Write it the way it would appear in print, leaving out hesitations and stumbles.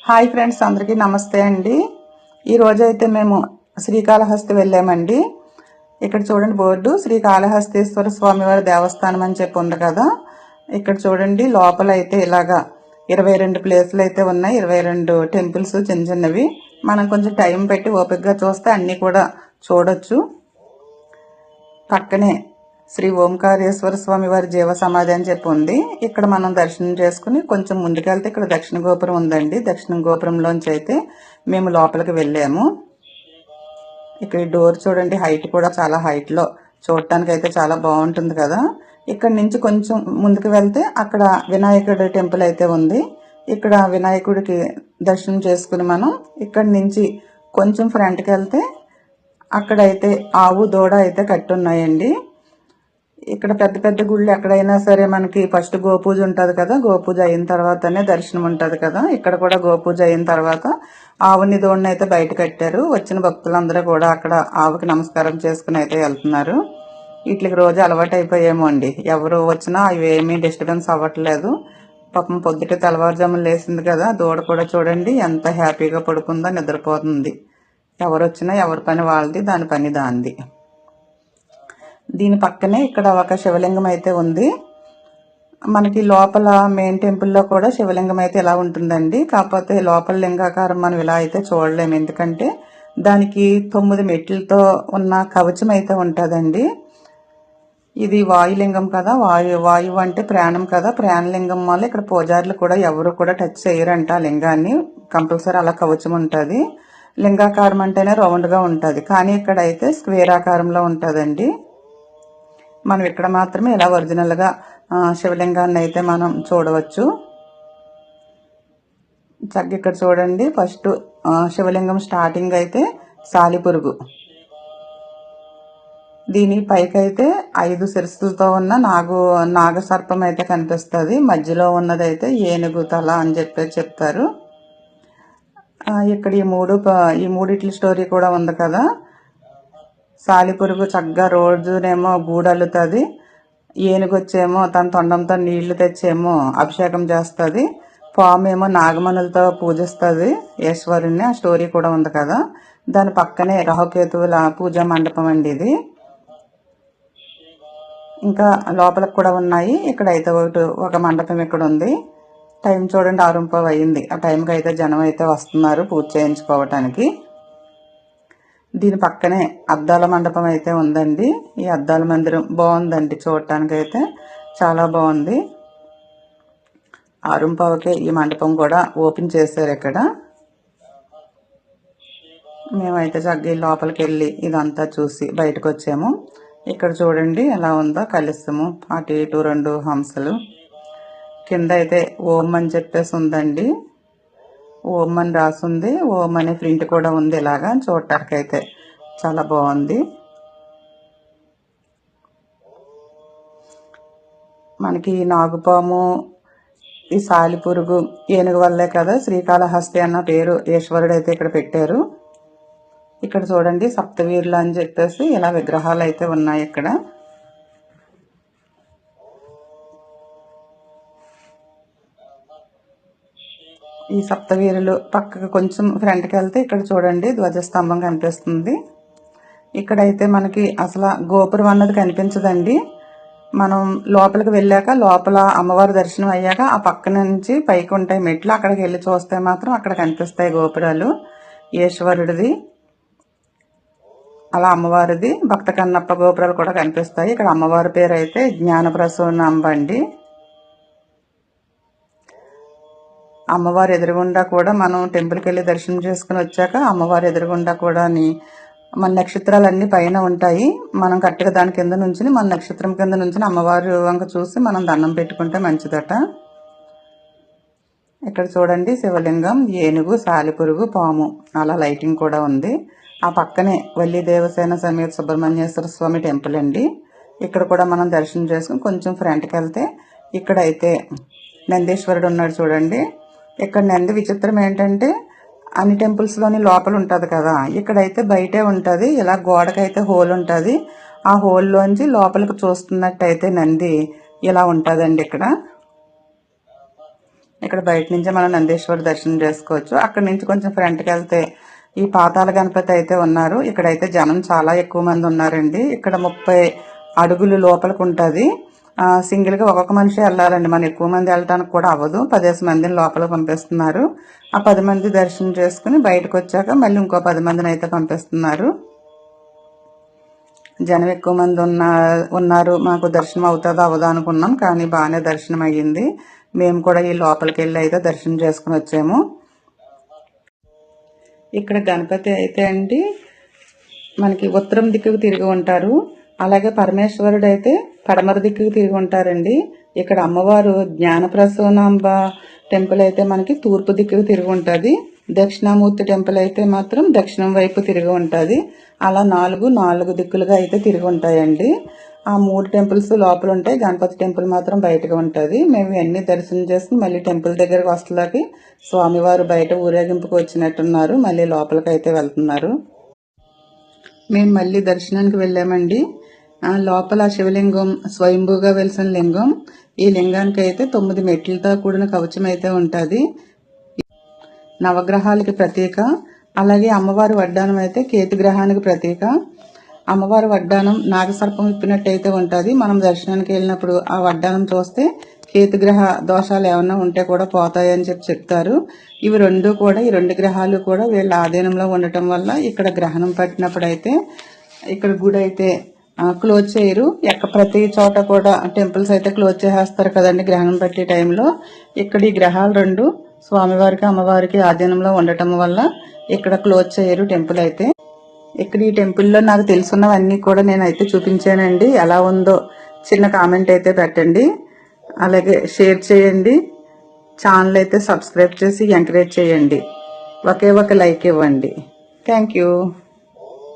Hi friends, అందరికీ నమస్తే అండి. ఈ రోజైతే మేము శ్రీకాళహస్తి వెళ్ళామండి. ఇక్కడ చూడండి బోర్డు, శ్రీకాళహస్తీశ్వర స్వామివారి దేవస్థానం అని చెప్పి ఉంది కదా. ఇక్కడ చూడండి లోపల అయితే ఇలాగా 22 ప్లేసులు అయితే ఉన్నాయి. 22 టెంపుల్స్ చిన్న చిన్నవి. మనం కొంచెం టైం పెట్టి ఓపికగా చూస్తే అన్నీ కూడా చూడొచ్చు. పక్కనే శ్రీ ఓంకారేశ్వర స్వామి వారి జీవ సమాధి అని చెప్పి ఉంది. ఇక్కడ మనం దర్శనం చేసుకుని కొంచెం ముందుకెళ్తే ఇక్కడ దక్షిణ గోపురం ఉందండి. దక్షిణ గోపురంలోంచి అయితే మేము లోపలికి వెళ్ళాము. ఇక్కడ ఈ డోర్ చూడండి, హైట్ కూడా చాలా హైట్లో చూడటానికి అయితే చాలా బాగుంటుంది కదా. ఇక్కడ నుంచి కొంచెం ముందుకు వెళ్తే అక్కడ వినాయకుడి టెంపుల్ అయితే ఉంది. ఇక్కడ వినాయకుడికి దర్శనం చేసుకుని మనం ఇక్కడి నుంచి కొంచెం ఫ్రంట్కి వెళ్తే అక్కడైతే ఆవు దూడ అయితే కట్టున్నాయండి. ఇక్కడ పెద్ద పెద్ద గుళ్ళు ఎక్కడైనా సరే మనకి ఫస్ట్ గోపూజ ఉంటుంది కదా, గోపూజ అయిన తర్వాతనే దర్శనం ఉంటుంది కదా. ఇక్కడ కూడా గోపూజ అయిన తర్వాత ఆవుని దూడని అయితే బయట కట్టారు. వచ్చిన భక్తులందరూ కూడా అక్కడ ఆవుకి నమస్కారం చేసుకుని అయితే వెళ్తున్నారు. వీటికి రోజు అలవాటు అయిపోయామో అండి. ఎవరు వచ్చినా అవి ఏమీ డిస్టర్బెన్స్ అవ్వట్లేదు. పాపం పొద్దుట తెల్లవారుజామున లేసింది కదా, దూడ కూడా చూడండి ఎంత హ్యాపీగా పడుకుందో, నిద్రపోతుంది. ఎవరు వచ్చినా ఎవరి పని వాళ్ళది, దాని పని దాంది. దీని పక్కనే ఇక్కడ ఒక శివలింగం అయితే ఉంది. మనకి లోపల మెయిన్ టెంపుల్లో కూడా శివలింగం అయితే ఇలా ఉంటుందండి. కాకపోతే లోపల లింగాకారం మనం ఇలా అయితే చూడలేము, ఎందుకంటే దానికి 9 మెట్లతో ఉన్న కవచం అయితే ఉంటుందండి. ఇది వాయులింగం కదా, వాయువు అంటే ప్రాణం కదా. ప్రాణలింగం వల్ల ఇక్కడ పూజారులు కూడా ఎవరు కూడా టచ్ చేయరంట లింగాన్ని. కంపల్సరీ అలా కవచం ఉంటుంది. లింగాకారం అంటేనే రౌండ్గా ఉంటుంది, కానీ ఇక్కడ అయితే స్క్వేర్ ఆకారంలో ఉంటుందండి. మనం ఇక్కడ మాత్రమే ఇలా ఒరిజినల్గా శివలింగాన్ని అయితే మనం చూడవచ్చు. చక్కగా ఇక్కడ చూడండి, ఫస్ట్ శివలింగం స్టార్టింగ్ అయితే సాలిపురుగు. దీని పైకి అయితే 5 శిరస్సులతో ఉన్న నాగసర్పం అయితే కనిపిస్తుంది. మధ్యలో ఉన్నదైతే ఏనుగు తల అని చెప్తారు. ఇక్కడ ఈ మూడిట్ల స్టోరీ కూడా ఉంది కదా. సాలిపురుగు చక్కగా రోజునేమో గూడల్లుతుంది. ఏనుగు వచ్చేమో తన తొండంతో నీళ్లు తెచ్చేమో అభిషేకం చేస్తుంది. పాము ఏమో నాగమణులతో పూజిస్తుంది ఈశ్వరుణ్ణి. ఆ స్టోరీ కూడా ఉంది కదా. దాని పక్కనే రాహుకేతువుల పూజా మండపం అండి ఇది. ఇంకా లోపలకు కూడా ఉన్నాయి. ఇక్కడైతే ఒక మండపం ఇక్కడ ఉంది. టైం చూడండి 6:30 అయింది. ఆ టైంకి అయితే జనం అయితే వస్తున్నారు పూజ చేయించుకోవటానికి. దీని పక్కనే అద్దాల మండపం అయితే ఉందండి. ఈ అద్దాల మందిరం బాగుందండి, చూడటానికి అయితే చాలా బాగుంది. 6:15కే ఈ మండపం కూడా ఓపెన్ చేశారు ఇక్కడ. మేమైతే చక్కగా లోపలికి వెళ్ళి ఇదంతా చూసి బయటకు వచ్చాము. ఇక్కడ చూడండి ఎలా ఉందో కలశము, అటు ఇటు 2 హంసలు. కింద అయితే ఓం అని చెప్పేసి ఉందండి. ఓం అని రాసుంది. ఓం అనే ప్రింట్ కూడా ఉంది. ఇలాగా చూడటానికి అయితే చాలా బాగుంది. మనకి నాగుపాము, ఈ సాలిపురుగు, ఏనుగు వల్లే కదా శ్రీకాళహస్తి అన్న పేరు ఈశ్వరుడు అయితే ఇక్కడ పెట్టారు. ఇక్కడ చూడండి సప్తవీరులు అని చెప్పేసి ఇలా విగ్రహాలు అయితే ఉన్నాయి ఇక్కడ. ఈ సప్తవీరులు పక్కకు కొంచెం ఫ్రంట్కి వెళ్తే ఇక్కడ చూడండి ధ్వజస్తంభం కనిపిస్తుంది. ఇక్కడైతే మనకి అసలు గోపురం అన్నది కనిపించదండి. మనం లోపలికి వెళ్ళాక లోపల అమ్మవారి దర్శనం అయ్యాక ఆ పక్క నుంచి పైకి ఉంటాయి మెట్లు. అక్కడికి వెళ్ళి చూస్తే మాత్రం అక్కడ కనిపిస్తాయి గోపురాలు. ఈశ్వరుడిది, అలా అమ్మవారిది, భక్త కన్నప్ప గోపురాలు కూడా కనిపిస్తాయి. ఇక్కడ అమ్మవారి పేరు అయితే జ్ఞానప్రసూనాంబ అండి. అమ్మవారి ఎదురుగుండా కూడా మనం టెంపుల్కి వెళ్ళి దర్శనం చేసుకుని వచ్చాక అమ్మవారి ఎదురుగుండా కూడా మన నక్షత్రాలన్నీ పైన ఉంటాయి. మనం కరెక్ట్గా దాని కింద నుంచి మన నక్షత్రం కింద నుంచి అమ్మవారి వంక చూసి మనం దండం పెట్టుకుంటే మంచిదట. ఇక్కడ చూడండి శివలింగం, ఏనుగు, సాలిపురుగు, పాము, అలా లైటింగ్ కూడా ఉంది. ఆ పక్కనే వల్లి దేవసేన సమేత సుబ్రహ్మణ్యేశ్వర స్వామి టెంపుల్ అండి. ఇక్కడ కూడా మనం దర్శనం చేసుకుని కొంచెం ఫ్రంట్కి వెళ్తే ఇక్కడైతే నందీశ్వరుడు ఉన్నాడు చూడండి. ఇక్కడ నంది విచిత్రం ఏంటంటే అన్ని టెంపుల్స్లోని లోపల ఉంటుంది కదా, ఇక్కడైతే బయటే ఉంటుంది. ఇలా గోడకైతే హోల్ ఉంటుంది. ఆ హోల్లోంచి లోపలికి చూస్తున్నట్టయితే నంది ఇలా ఉంటుందండి ఇక్కడ. ఇక్కడ బయట నుంచే మనం నందీశ్వరుడు దర్శనం చేసుకోవచ్చు. అక్కడి నుంచి కొంచెం ఫ్రంట్కి వెళ్తే ఈ పాతాళ గణపతి అయితే ఉన్నారు. ఇక్కడైతే జనం చాలా ఎక్కువ మంది ఉన్నారండి. ఇక్కడ 30 అడుగులు లోపలికి ఉంటుంది. సింగిల్గా ఒక్కొక్క మనిషి వెళ్ళాలండి. మనం ఎక్కువ మంది వెళ్ళడానికి కూడా అవ్వదు. 10 మందిని లోపలికి పంపిస్తున్నారు. ఆ 10 మంది దర్శనం చేసుకుని బయటకు వచ్చాక మళ్ళీ ఇంకో 10 మందిని అయితే పంపిస్తున్నారు. జనం ఎక్కువ మంది ఉన్నారు. మాకు దర్శనం అవుతుందో అవ్వదో అనుకున్నాం, కానీ బాగానే దర్శనం అయ్యింది. మేము కూడా ఈ లోపలికి వెళ్ళి అయితే దర్శనం చేసుకుని వచ్చాము. ఇక్కడ గణపతి అయితే అండి మనకి ఉత్తరం దిక్కుకు తిరిగి ఉంటారు. అలాగే పరమేశ్వరుడు అయితే పడమర దిక్కుకు తిరిగి ఉంటారండి. ఇక్కడ అమ్మవారు జ్ఞానప్రసూనాంబ టెంపుల్ అయితే మనకి తూర్పు దిక్కుకు తిరిగి ఉంటుంది. దక్షిణామూర్తి టెంపుల్ అయితే మాత్రం దక్షిణం వైపు తిరిగి ఉంటుంది. అలా నాలుగు దిక్కులుగా అయితే తిరిగి ఉంటాయండి. ఆ 3 టెంపుల్స్ లోపల ఉంటాయి. గణపతి టెంపుల్ మాత్రం బయటగా ఉంటుంది. మేము ఇవన్నీ దర్శనం చేసుకుని మళ్ళీ టెంపుల్ దగ్గరకు వస్తలాకి స్వామివారు బయట ఊరేగింపుకు వచ్చినట్టున్నారు. మళ్ళీ లోపలికి అయితే వెళ్తున్నారు. మేము మళ్ళీ దర్శనానికి వెళ్ళామండి. లోపల శివలింగం స్వయంభూగా వెలిసిన లింగం. ఈ లింగానికి అయితే 9 మెట్లతో కూడిన కవచం అయితే ఉంటుంది. నవగ్రహాలకి ప్రతీక. అలాగే అమ్మవారి వడ్డానం అయితే కేతుగ్రహానికి ప్రతీక. అమ్మవారి వడ్డానం నాగసర్పం ఇప్పినట్టయితే ఉంటుంది. మనం దర్శనానికి వెళ్ళినప్పుడు ఆ వడ్డానం చూస్తే కేతుగ్రహ దోషాలు ఏమన్నా ఉంటే కూడా పోతాయని చెప్తారు. ఈ 2 గ్రహాలు కూడా వీళ్ళ ఆధీనంలో ఉండటం వల్ల ఇక్కడ గ్రహణం పట్టినప్పుడు అయితే ఇక్కడ గుడి అయితే క్లోజ్ చేయరు. ప్రతి చోట కూడా టెంపుల్స్ అయితే క్లోజ్ చేసేస్తారు కదండి గ్రహణం పట్టే టైంలో. ఇక్కడ ఈ గ్రహాలు 2 స్వామివారికి అమ్మవారికి ఆధీనంలో ఉండటం వల్ల ఇక్కడ క్లోజ్ చేయరు టెంపుల్ అయితే. ఇక్కడ ఈ టెంపుల్లో నాకు తెలుసున్నవన్నీ కూడా నేనైతే చూపించానండి. ఎలా ఉందో చిన్న కామెంట్ అయితే పెట్టండి. అలాగే షేర్ చేయండి. ఛానల్ అయితే సబ్స్క్రైబ్ చేసి ఎంకరేజ్ చేయండి. ఒకే ఒక లైక్ ఇవ్వండి. Thank you.